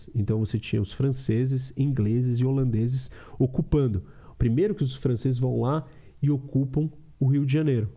ilhas. Então você tinha os franceses, ingleses e holandeses ocupando. Primeiro que os franceses vão lá e ocupam o Rio de Janeiro.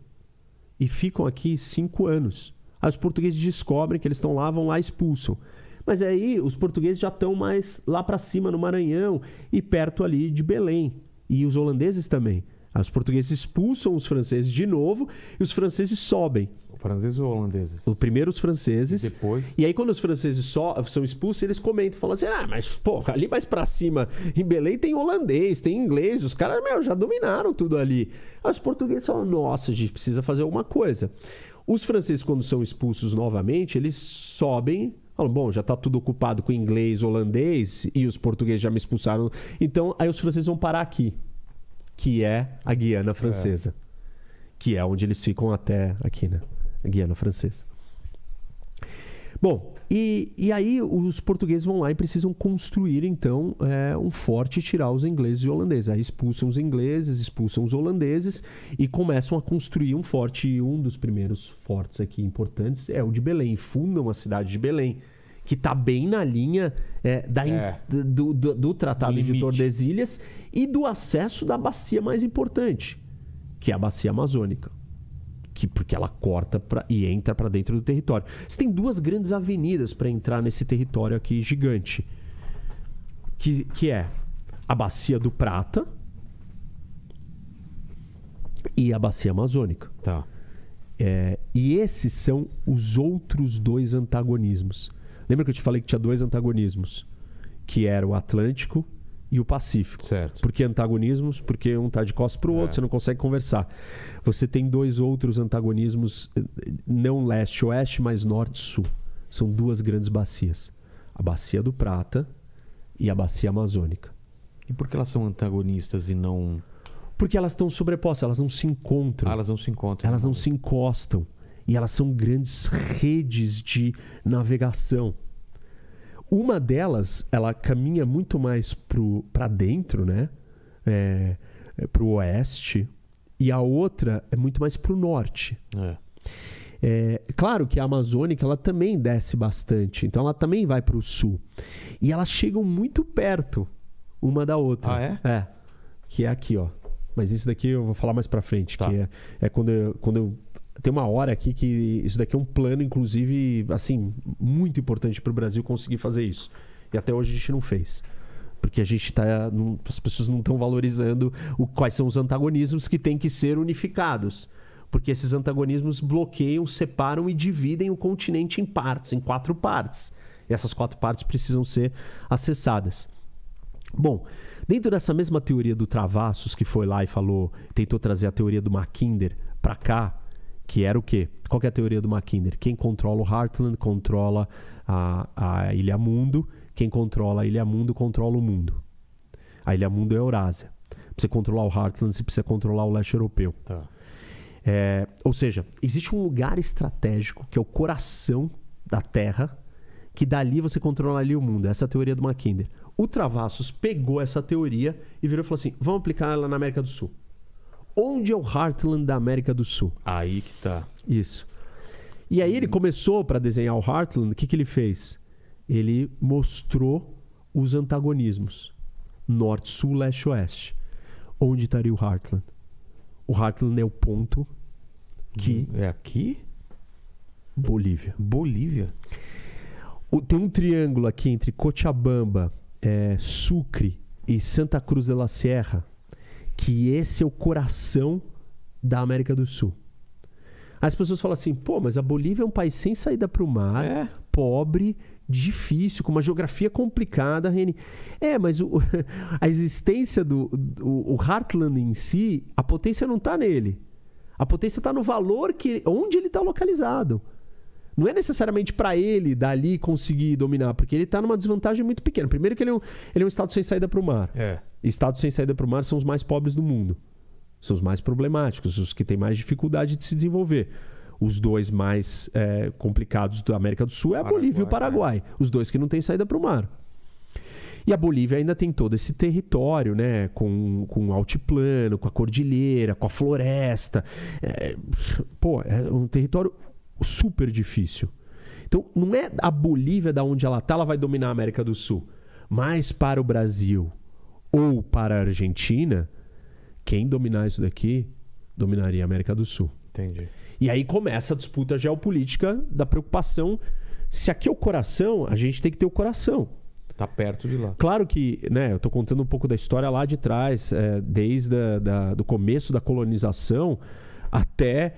E ficam aqui 5 anos. Aí os portugueses descobrem que eles estão lá, vão lá e expulsam. Mas aí os portugueses já estão mais lá para cima, no Maranhão e perto ali de Belém. E os holandeses também. Aí os portugueses expulsam os franceses de novo e os franceses sobem. Franceses ou holandeses? Primeiro os franceses. E depois? E aí quando os franceses são expulsos, eles comentam, falam assim, mas pô, ali mais pra cima, em Belém tem holandês, tem inglês, os caras, já dominaram tudo ali. Aí os portugueses falam, nossa, a gente precisa fazer alguma coisa. Os franceses, quando são expulsos novamente, eles sobem, falam, bom, já tá tudo ocupado com inglês, holandês, e os portugueses já me expulsaram. Então, aí os franceses vão parar aqui, que é a Guiana Francesa. Que é onde eles ficam até aqui, né? A Guiana Francesa. Bom, e aí os portugueses vão lá e precisam construir, então, um forte e tirar os ingleses e holandeses. Aí expulsam os ingleses, expulsam os holandeses e começam a construir um forte. E um dos primeiros fortes aqui importantes é o de Belém. Fundam a cidade de Belém, que está bem na linha do Tratado de Tordesilhas e do acesso da bacia mais importante, que é a Bacia Amazônica. Porque ela corta e entra para dentro do território. Você tem 2 grandes avenidas para entrar nesse território aqui gigante. Que é a Bacia do Prata e a Bacia Amazônica. Tá. E esses são os outros 2 antagonismos. Lembra que eu te falei que tinha 2 antagonismos? Que era o Atlântico e o Pacífico. Certo. Por que antagonismos? Porque um está de costas para o outro, você não consegue conversar. Você tem 2 outros antagonismos, não leste-oeste, mas norte-sul. São 2 grandes bacias. A Bacia do Prata e a Bacia Amazônica. E por que elas são antagonistas e não... Porque elas estão sobrepostas, elas não se encontram. Elas não se encontram. Elas não se encostam. E elas são grandes redes de navegação. Uma delas, ela caminha muito mais para dentro, né? Para o oeste. E a outra é muito mais para o norte. Claro que a Amazônica, ela também desce bastante. Então, ela também vai para o sul. E elas chegam muito perto uma da outra. Ah, é? Que é aqui, ó. Mas isso daqui eu vou falar mais para frente. Tá. Que é quando eu... Tem uma hora aqui que isso daqui é um plano, inclusive, assim, muito importante para o Brasil conseguir fazer isso. E até hoje a gente não fez. Porque a gente as pessoas não estão valorizando quais são os antagonismos que têm que ser unificados. Porque esses antagonismos bloqueiam, separam e dividem o continente em partes, em 4 partes. E essas 4 partes precisam ser acessadas. Bom, dentro dessa mesma teoria do Travassos, que foi lá e tentou trazer a teoria do Mackinder para cá, que era o quê? Qual que é a teoria do Mackinder? Quem controla o Heartland controla a Ilha Mundo. Quem controla a Ilha Mundo controla o mundo. A Ilha Mundo é a Eurásia. Para você controlar o Heartland, você precisa controlar o leste europeu. Tá. Ou seja, existe um lugar estratégico que é o coração da Terra, que dali você controla ali o mundo. Essa é a teoria do Mackinder. O Travassos pegou essa teoria e virou e falou assim, vamos aplicar ela na América do Sul. Onde é o Heartland da América do Sul? Aí que tá. Isso. E aí ele começou, para desenhar o Heartland, o que ele fez? Ele mostrou os antagonismos. Norte, Sul, Leste, Oeste. Onde estaria o Heartland? O Heartland é o ponto que... É aqui? Bolívia. Bolívia? Tem um triângulo aqui entre Cochabamba, Sucre e Santa Cruz de la Sierra, que esse é o coração da América do Sul. As pessoas falam assim, mas a Bolívia é um país sem saída para o mar, pobre, difícil, com uma geografia complicada, Reni. Mas a existência o Heartland em si, a potência não está nele. A potência está no valor onde ele está localizado. Não é necessariamente para ele, dali, conseguir dominar, porque ele está numa desvantagem muito pequena. Primeiro que ele é um estado sem saída para o mar. Estados sem saída para o mar são os mais pobres do mundo. São os mais problemáticos, os que têm mais dificuldade de se desenvolver. Os 2 mais complicados da América do Sul é a Bolívia e o Paraguai. Os 2 que não têm saída para o mar. E a Bolívia ainda tem todo esse território, né? Com o altiplano, com a cordilheira, com a floresta. É um território super difícil. Então, não é a Bolívia, da onde ela está, ela vai dominar a América do Sul. Mas para o Brasil ou para a Argentina, quem dominar isso daqui, dominaria a América do Sul. Entendi. E aí começa a disputa geopolítica da preocupação. Se aqui é o coração, a gente tem que ter o coração. Tá perto de lá. Claro que, né, eu estou contando um pouco da história lá de trás, desde do começo da colonização até...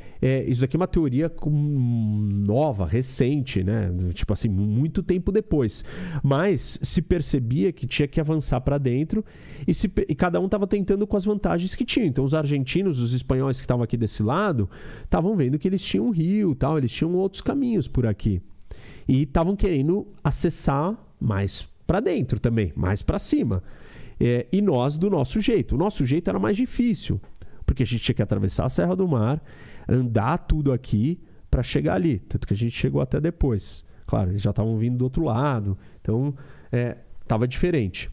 isso daqui é uma teoria nova, recente, né? Tipo assim, muito tempo depois. Mas se percebia que tinha que avançar para dentro e cada um estava tentando com as vantagens que tinha. Então, os argentinos, os espanhóis que estavam aqui desse lado, estavam vendo que eles tinham um rio, tal, eles tinham outros caminhos por aqui. E estavam querendo acessar mais para dentro também, mais para cima. E nós, do nosso jeito. O nosso jeito era mais difícil, porque a gente tinha que atravessar a Serra do Mar, andar tudo aqui para chegar ali. Tanto que a gente chegou até depois. Claro, eles já estavam vindo do outro lado. Então, estava diferente.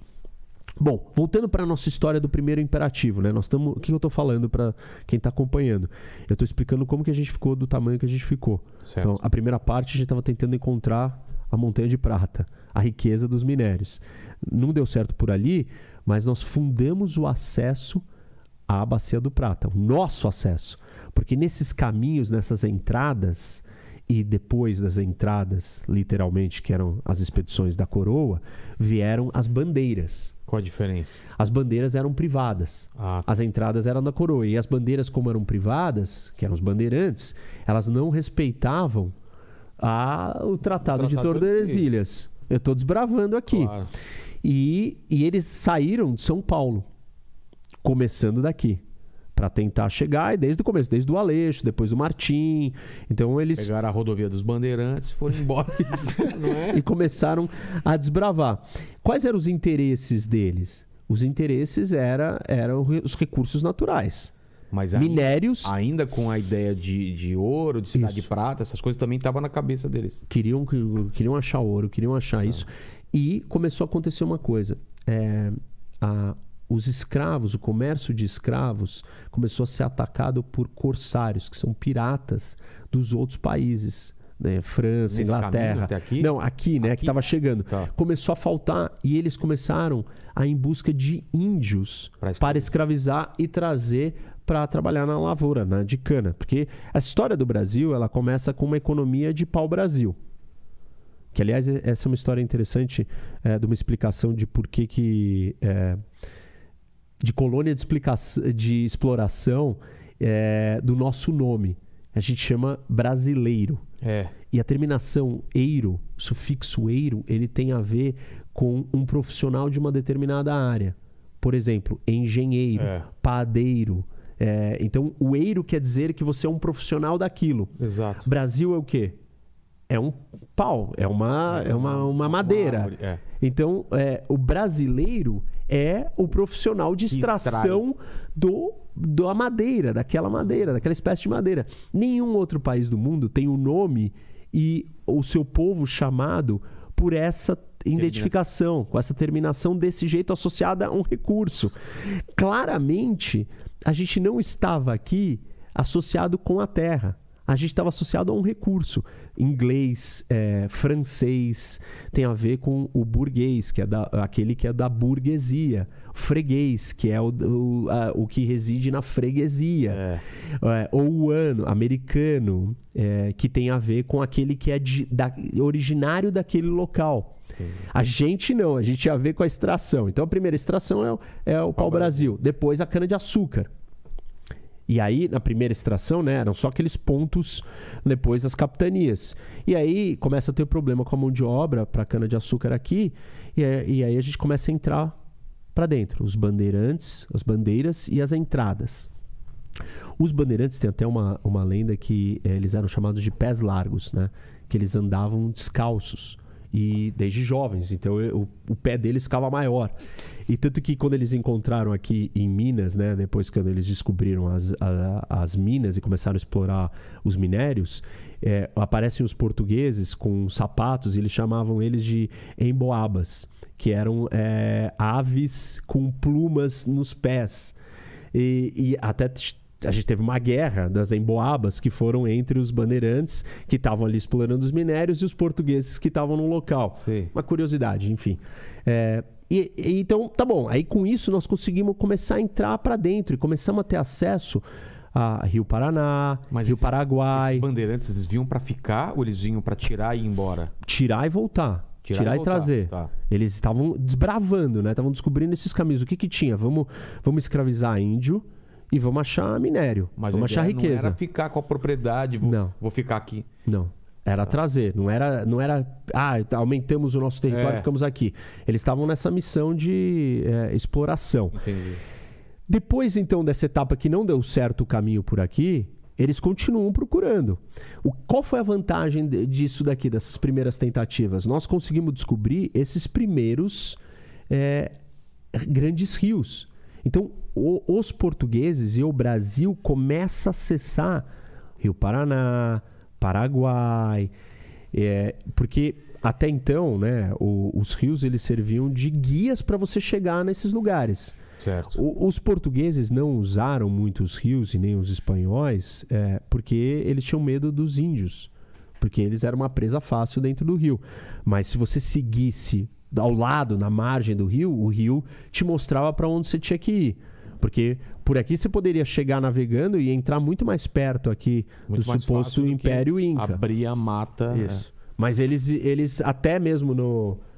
Bom, voltando para a nossa história do primeiro imperativo, né? O que eu estou falando para quem está acompanhando? Eu estou explicando como que a gente ficou do tamanho que a gente ficou. Certo. Então, a primeira parte a gente estava tentando encontrar a montanha de prata, a riqueza dos minérios. Não deu certo por ali, mas nós fundamos o acesso à Bacia do Prata, o nosso acesso. Porque nesses caminhos, nessas entradas, e depois das entradas, literalmente, que eram as expedições da coroa, vieram as bandeiras. Qual a diferença? As bandeiras eram privadas. As entradas eram da coroa. E as bandeiras, como eram privadas, que eram os bandeirantes, elas não respeitavam o Tratado de Tordesilhas. Eu estou desbravando aqui. Claro. E eles saíram de São Paulo, começando daqui, para tentar chegar, e desde o começo, desde o Aleixo, depois do Martim. Então eles pegaram a rodovia dos Bandeirantes, foram embora. Não é? E começaram a desbravar. Quais eram os interesses deles? Os interesses eram os recursos naturais. Mas minérios. Ainda com a ideia de ouro, de cidade de prata, essas coisas também estavam na cabeça deles. Queriam achar ouro, queriam achar isso. E começou a acontecer uma coisa. Os escravos, o comércio de escravos começou a ser atacado por corsários, que são piratas dos outros países. Né? França, Nesse Inglaterra. até aqui? Não, aqui, né? Aqui? Que estava chegando. Tá. Começou a faltar e eles começaram a ir em busca de índios para escravizar e trazer para trabalhar na lavoura, né? De cana. Porque a história do Brasil, ela começa com uma economia de pau-brasil. Que, aliás, essa é uma história interessante de uma explicação de por que de colônia de exploração do nosso nome. A gente chama brasileiro. E a terminação eiro, o sufixo eiro, ele tem a ver com um profissional de uma determinada área. Por exemplo, engenheiro, padeiro. Então, o eiro quer dizer que você é um profissional daquilo. Exato. Brasil é o quê? É um pau, é uma madeira. Então, o brasileiro é o profissional de extração da madeira, daquela espécie de madeira. Nenhum outro país do mundo tem o nome e o seu povo chamado por essa identificação, com essa terminação desse jeito associada a um recurso. Claramente, a gente não estava aqui associado com a terra. A gente estava associado a um recurso. Inglês, francês, tem a ver com o burguês, que é aquele que é da burguesia. Freguês, que é o que reside na freguesia. Ou o americano, que tem a ver com aquele que é originário daquele local. Sim. A gente não, a gente tinha a ver com a extração. Então a primeira extração é o pau-brasil. Depois a cana-de-açúcar. E aí, na primeira extração, né, eram só aqueles pontos depois das capitanias. E aí começa a ter problema com a mão de obra para cana-de-açúcar aqui. E aí a gente começa a entrar para dentro. Os bandeirantes, as bandeiras e as entradas. Os bandeirantes tem até uma lenda que eles eram chamados de pés largos, né? Que eles andavam descalços. E desde jovens, então o pé deles ficava maior. E tanto que quando eles encontraram aqui em Minas, né, depois quando eles descobriram as minas e começaram a explorar os minérios, aparecem os portugueses com sapatos e eles chamavam eles de emboabas, que eram aves com plumas nos pés. E até a gente teve uma guerra das emboabas que foram entre os bandeirantes que estavam ali explorando os minérios e os portugueses que estavam no local. Sim. Uma curiosidade, enfim. Então, tá bom. Aí com isso nós conseguimos começar a entrar para dentro e começamos a ter acesso a Rio Paraná, Rio Paraguai. Esses bandeirantes, eles vinham para ficar ou eles vinham para tirar e ir embora? Tirar e voltar. Tirar e trazer. Tá. Eles estavam desbravando, né? Estavam descobrindo esses caminhos. O que tinha? Vamos escravizar índio e vamos achar minério. Mas vamos achar riqueza. Não era ficar com a propriedade, vou ficar aqui. Não. Era trazer. Não era aumentamos o nosso território e ficamos aqui. Eles estavam nessa missão de exploração. Entendi. Depois, então, dessa etapa que não deu certo o caminho por aqui, eles continuam procurando. Qual foi a vantagem disso daqui, dessas primeiras tentativas? Nós conseguimos descobrir esses primeiros grandes rios. Então, os portugueses e o Brasil começam a acessar Rio Paraná, Paraguai, porque até então, né, os rios eles serviam de guias para você chegar nesses lugares. Certo. Os portugueses não usaram muito os rios e nem os espanhóis porque eles tinham medo dos índios, porque eles eram uma presa fácil dentro do rio. Mas se você seguisse ao lado, na margem do rio, o rio te mostrava para onde você tinha que ir. Porque por aqui você poderia chegar navegando e entrar muito mais perto aqui do suposto Império Inca. Abrir a mata. Isso. Mas eles até mesmo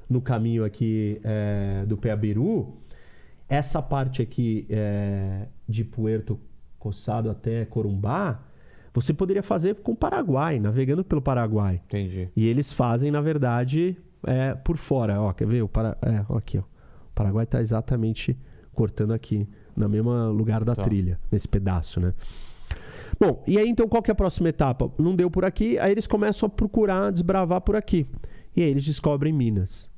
no caminho aqui do Peabiru, essa parte aqui de Puerto Coçado até Corumbá, você poderia fazer com o Paraguai, navegando pelo Paraguai. Entendi. E eles fazem, na verdade, por fora. Ó, quer ver? Aqui, ó. O Paraguai está exatamente cortando aqui, no mesmo lugar da trilha, nesse pedaço, né? Bom, e aí então qual que é a próxima etapa? Não deu por aqui, aí eles começam a procurar desbravar por aqui. E aí eles descobrem Minas.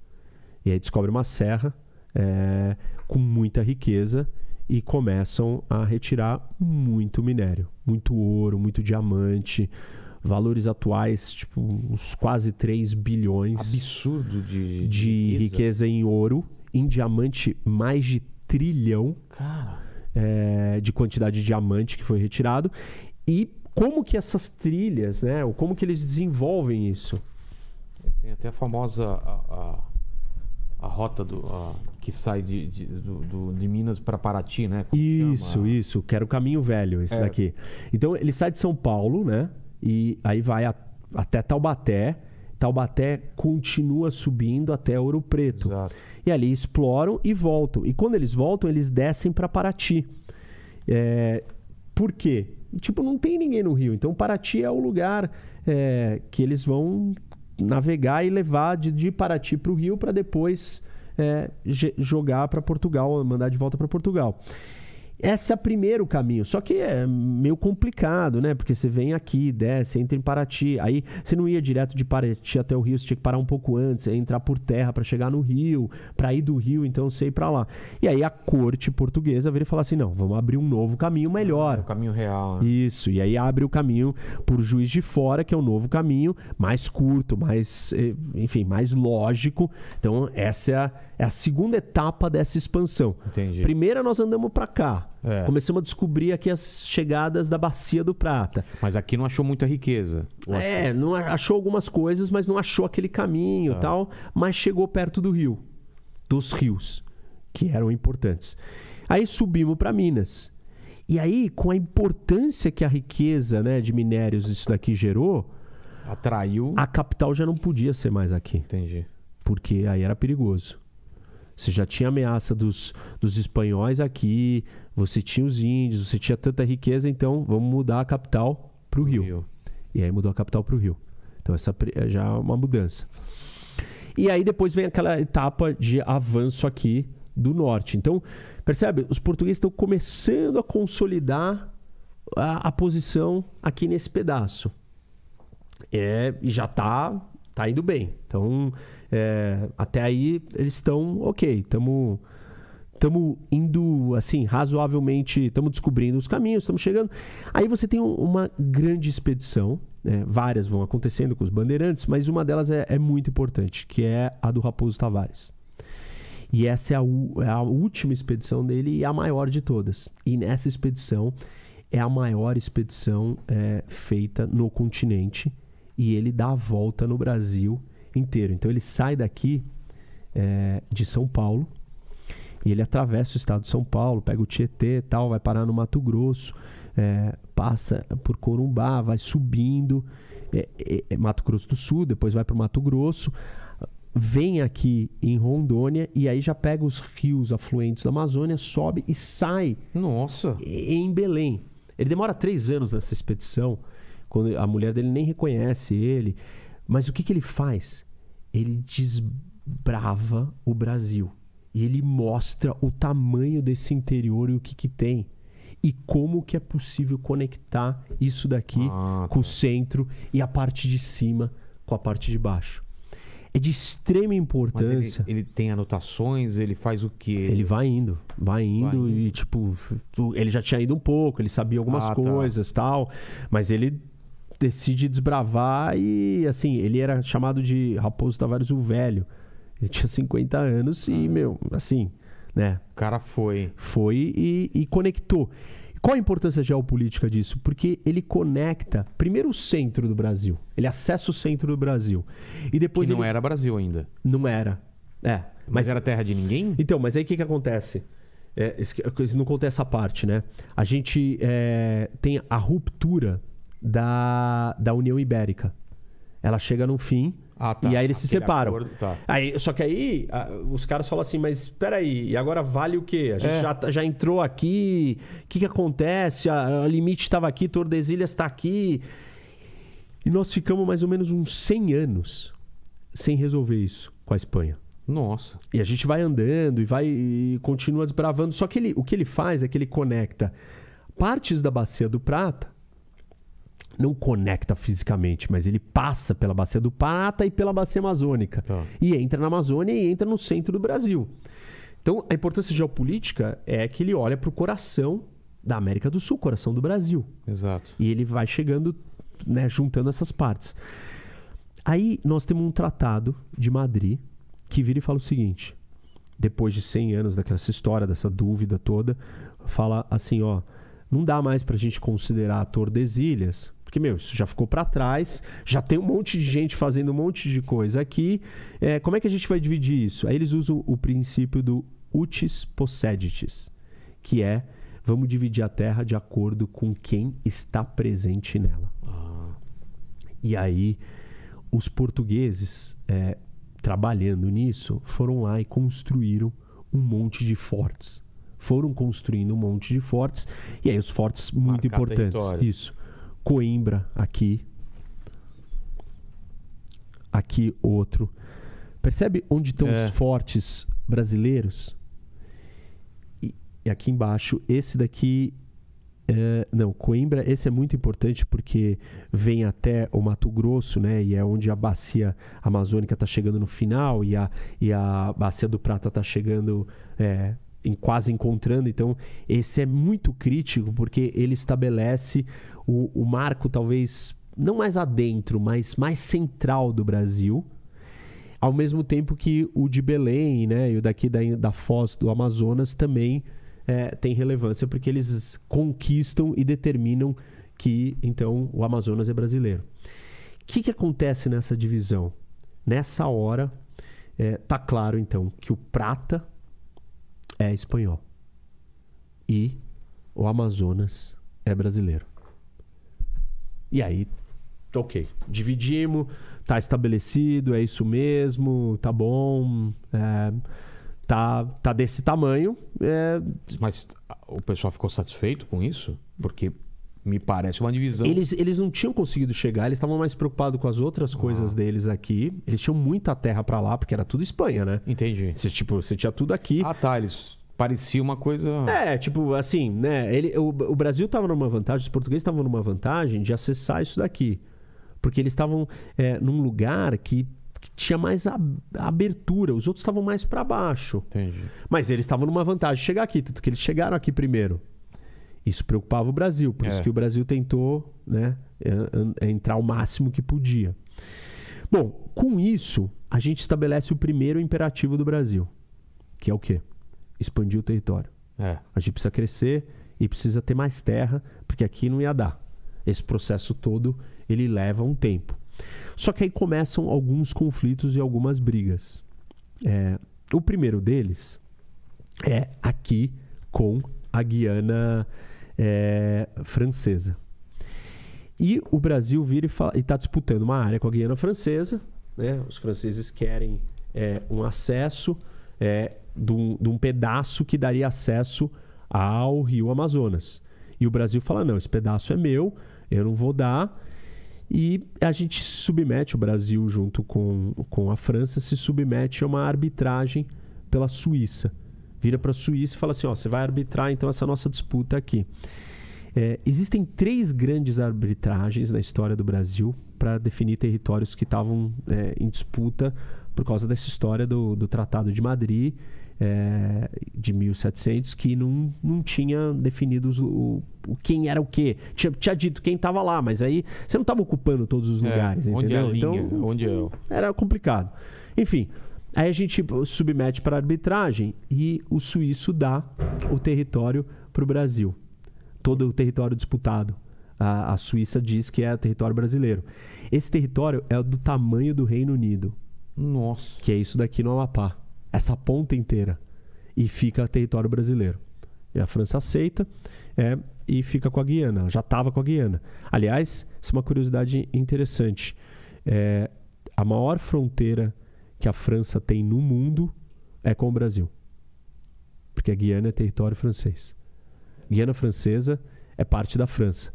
E aí descobrem uma serra com muita riqueza e começam a retirar muito minério, muito ouro, muito diamante, valores atuais, tipo uns quase 3 bilhões. Absurdo de riqueza em ouro, em diamante mais de trilhão. Cara. De quantidade de diamante que foi retirado. E como que essas trilhas, né? Ou como que eles desenvolvem isso? Tem até a famosa a rota que sai de Minas para Paraty, né? Como isso. Que era o caminho velho, esse daqui. Então ele sai de São Paulo, né? E aí vai até Taubaté. Taubaté continua subindo até Ouro Preto. Exato. E ali exploram e voltam. E quando eles voltam, eles descem para Paraty. Por quê? Tipo, não tem ninguém no Rio. Então, Paraty é o lugar que eles vão navegar e levar de Paraty para o Rio para depois jogar para Portugal, mandar de volta para Portugal. Esse é o primeiro caminho, só que é meio complicado, né? Porque você vem aqui, desce, entra em Paraty, aí você não ia direto de Paraty até o Rio, você tinha que parar um pouco antes, entrar por terra para chegar no Rio, para ir do Rio, então você ir para lá. E aí a corte portuguesa vira e fala assim, não, vamos abrir um novo caminho melhor. O caminho real, né? Isso, e aí abre o caminho por Juiz de Fora, que é um novo caminho, mais curto, mais lógico. Então essa é a segunda etapa dessa expansão. Entendi. Primeira nós andamos para cá. Começamos a descobrir aqui as chegadas da Bacia do Prata. Mas aqui não achou muita riqueza. Não achou algumas coisas, mas não achou aquele caminho e tal. Mas chegou perto do rio. Dos rios, que eram importantes. Aí subimos para Minas. E aí, com a importância que a riqueza, né, de minérios isso daqui gerou... Atraiu... A capital já não podia ser mais aqui. Entendi. Porque aí era perigoso. Você já tinha ameaça dos espanhóis aqui, você tinha os índios, você tinha tanta riqueza, então vamos mudar a capital para o Rio. E aí mudou a capital para o Rio. Então essa já é uma mudança. E aí depois vem aquela etapa de avanço aqui do norte. Então, percebe? Os portugueses estão começando a consolidar a posição aqui nesse pedaço. E já está indo bem. Então... até aí eles estão ok, estamos indo assim razoavelmente, estamos descobrindo os caminhos, estamos chegando. Aí você tem uma grande expedição, várias vão acontecendo com os bandeirantes, mas uma delas é muito importante, que é a do Raposo Tavares. E essa é a última expedição dele e a maior de todas. E nessa expedição é a maior expedição feita no continente e ele dá a volta no Brasil inteiro. Então ele sai daqui de São Paulo e ele atravessa o estado de São Paulo, pega o Tietê e tal, vai parar no Mato Grosso, passa por Corumbá, vai subindo, Mato Grosso do Sul, depois vai para o Mato Grosso, vem aqui em Rondônia e aí já pega os rios afluentes da Amazônia, sobe e sai Nossa. em Belém. Ele demora 3 anos nessa expedição, quando a mulher dele nem reconhece ele. Mas o que ele faz? Ele desbrava o Brasil. E ele mostra o tamanho desse interior e o que tem. E como que é possível conectar isso daqui com o centro e a parte de cima com a parte de baixo. É de extrema importância. Mas ele tem anotações, ele faz o quê? Ele vai indo e tipo, ele já tinha ido um pouco, ele sabia algumas coisas, tal, mas ele decide desbravar e assim, ele era chamado de Raposo Tavares o Velho. Ele tinha 50 anos e, assim, né? O cara foi e conectou. Qual a importância geopolítica disso? Porque ele conecta primeiro o centro do Brasil. Ele acessa o centro do Brasil. E depois que não era Brasil ainda. Não era. Mas era terra de ninguém? Então, mas aí o que acontece? Não conta essa parte, né? A gente tem a ruptura da União Ibérica. Ela chega no fim e aí eles se separam. Só que aí os caras falam assim, mas espera aí, e agora vale o quê? A gente já entrou aqui, o que acontece? A limite estava aqui, Tordesilhas está aqui. E nós ficamos mais ou menos uns 100 anos sem resolver isso com a Espanha. Nossa. E a gente vai andando e continua desbravando. Só que o que ele faz é que ele conecta partes da Bacia do Prata. Não conecta fisicamente, mas ele passa pela Bacia do Prata e pela Bacia Amazônica. E entra na Amazônia e entra no centro do Brasil. Então, a importância geopolítica é que ele olha para o coração da América do Sul, coração do Brasil. Exato. E ele vai chegando, né, juntando essas partes. Aí, nós temos um tratado de Madrid que vira e fala o seguinte, depois de 100 anos daquela história, dessa dúvida toda, fala assim, não dá mais pra gente considerar Tordesilhas, porque, isso já ficou pra trás, já tem um monte de gente fazendo um monte de coisa aqui, como é que a gente vai dividir isso? Aí eles usam o princípio do utis posseditis, que é, vamos dividir a terra de acordo com quem está presente nela. E aí, os portugueses, trabalhando nisso, foram lá e construíram um monte de fortes. Foram construindo um monte de fortes. E aí os fortes muito importantes. Território. Isso. Coimbra, aqui. Aqui outro. Percebe onde estão os fortes brasileiros? E aqui embaixo, esse daqui... Coimbra, esse é muito importante porque vem até o Mato Grosso, né? E é onde a bacia amazônica está chegando no final e a bacia do Prata está chegando... quase encontrando. Então esse é muito crítico porque ele estabelece o marco talvez não mais adentro, mas mais central do Brasil, ao mesmo tempo que o de Belém, né, e o daqui da Foz do Amazonas também tem relevância porque eles conquistam e determinam que então o Amazonas é brasileiro. O que acontece nessa divisão? Nessa hora tá claro então que o Prata é espanhol. E o Amazonas é brasileiro. E aí, ok. Dividimos, tá estabelecido, é isso mesmo, tá bom, tá desse tamanho. Mas o pessoal ficou satisfeito com isso? Porque me parece uma divisão. Eles não tinham conseguido chegar, eles estavam mais preocupados com as outras coisas deles aqui. Eles tinham muita terra pra lá, porque era tudo Espanha, né? Entendi. Você tinha tudo aqui. Eles parecia uma coisa... assim, né? O Brasil estava numa vantagem, os portugueses estavam numa vantagem de acessar isso daqui. Porque eles estavam num lugar que tinha mais abertura, os outros estavam mais para baixo. Entendi. Mas eles estavam numa vantagem de chegar aqui, tanto que eles chegaram aqui primeiro. Isso preocupava o Brasil, por isso que o Brasil tentou, né, entrar o máximo que podia. Bom, com isso, a gente estabelece o primeiro imperativo do Brasil, que é o quê? Expandir o território. A gente precisa crescer e precisa ter mais terra, porque aqui não ia dar. Esse processo todo, ele leva um tempo. Só que aí começam alguns conflitos e algumas brigas. O primeiro deles é aqui com a Guiana Francesa. E o Brasil vira e está disputando uma área com a Guiana Francesa, né? Os franceses querem um acesso de um pedaço que daria acesso ao rio Amazonas. E o Brasil fala, não, esse pedaço é meu, eu não vou dar. E a gente se submete, o Brasil junto com a França, se submete a uma arbitragem pela Suíça. Vira para a Suíça e fala assim, você vai arbitrar então essa nossa disputa aqui. Existem 3 grandes arbitragens na história do Brasil para definir territórios que estavam em disputa por causa dessa história do Tratado de Madrid, de 1700, que não tinha definido quem era o quê. Tinha dito quem estava lá, mas aí você não estava ocupando todos os lugares, entendeu? Onde é a linha? Então, onde é? Era complicado. Enfim, aí a gente submete para arbitragem e o suíço dá o território para o Brasil. Todo o território disputado. A Suíça diz que é território brasileiro. Esse território é do tamanho do Reino Unido. Nossa. Que é isso daqui no Amapá. Essa ponta inteira. E fica território brasileiro. E a França aceita e fica com a Guiana. Já estava com a Guiana. Aliás, isso é uma curiosidade interessante. A maior fronteira que a França tem no mundo é com o Brasil. Porque a Guiana é território francês. Guiana Francesa é parte da França.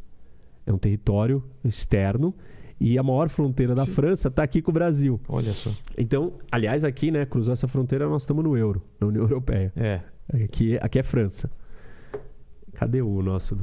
É um território externo e a maior fronteira da França está aqui com o Brasil. Olha só. Então, aliás, aqui, né, cruzou essa fronteira, nós estamos no euro, na União Europeia. Aqui é França. Cadê o nosso...